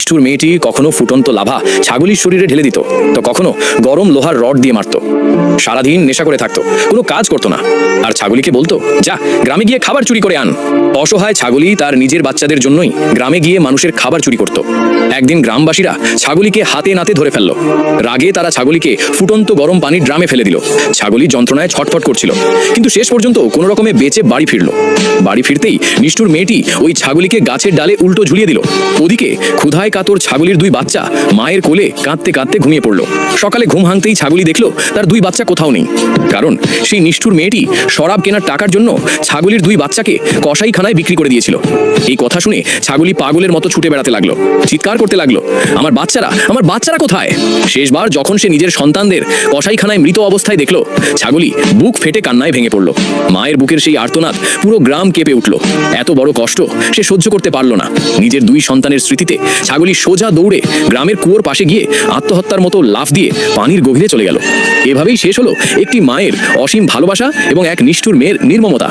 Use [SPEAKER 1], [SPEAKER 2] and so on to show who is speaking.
[SPEAKER 1] নিষ্ঠুর মেয়েটি কখনো ফুটন্ত লাভা ছাগলির শরীরে ঢেলে দিত, তো কখনো গরম লোহার রড দিয়ে মারত। সারাদিন নেশা করে থাকতো, কোনো কাজ করতো না, আর ছাগলিকে বলতো, যা গ্রামে গিয়ে খাবার চুরি করে আন। অসহায় ছাগলি তার নিজের বাচ্চাদের জন্যই গ্রামে গিয়ে মানুষের খাবার চুরি করত। একদিন গ্রামবাসীরা ছাগলিকে হাতে নাতে ধরে ফেলল। রাগে তারা ছাগলিকে ফুটন্ত গরম পানির ড্রামে ফেলে দিল। ছাগলি যন্ত্রণায় ছটফট করছিল, কিন্তু শেষ পর্যন্ত কোনো রকমে বেঁচে বাড়ি ফিরল। বাড়ি ফিরতেই নিষ্ঠুর মেয়েটি ওই ছাগলিকে গাছের ডালে উল্টো ঝুলিয়ে দিল। ওদিকে ক্ষুধায় কাতর ছাগলির দুই বাচ্চা মায়ের কোলে কাঁদতে কাঁদতে ঘুমিয়ে পড়ল। সকালে ঘুম ভাঙতেই ছাগলি দেখলো তার দুই বাচ্চা কোথাও নেই, কারণ সেই নিষ্ঠুর মেয়েটি শরাব কেনার টাকার জন্য ছাগলির দুই বাচ্চাকে কসাইখানায় বিক্রি করে দিয়েছিল। এই কথা শুনে ছাগলি পাগলের মতো ছুটে বেড়াতে লাগলো, চিৎকার করতে লাগলো, আমার বাচ্চারা কোথায়? শেষবার যখন সে নিজের সন্তানদের কসাইখানায় মৃত অবস্থায় দেখলো, ছাগলি বুক ফেটে কান্নায় ভেঙে পড়ল। মায়ের বুকের সেই আর্তনাদ পুরো গ্রাম কেঁপে উঠল। এত বড় কষ্ট সে সহ্য করতে পারল না। নিজের দুই সন্তানের স্মৃতিতে ছাগলি সোজা দৌড়ে গ্রামের কুয়োর পাশে গিয়ে আত্মহত্যার মতো লাফ দিয়ে পানির গভীরে চলে গেল। এভাবেই শেষ হলো একটি মায়ের অসীম ভালোবাসা এবং এক নিষ্ঠুর মেয়ের নির্মমতা।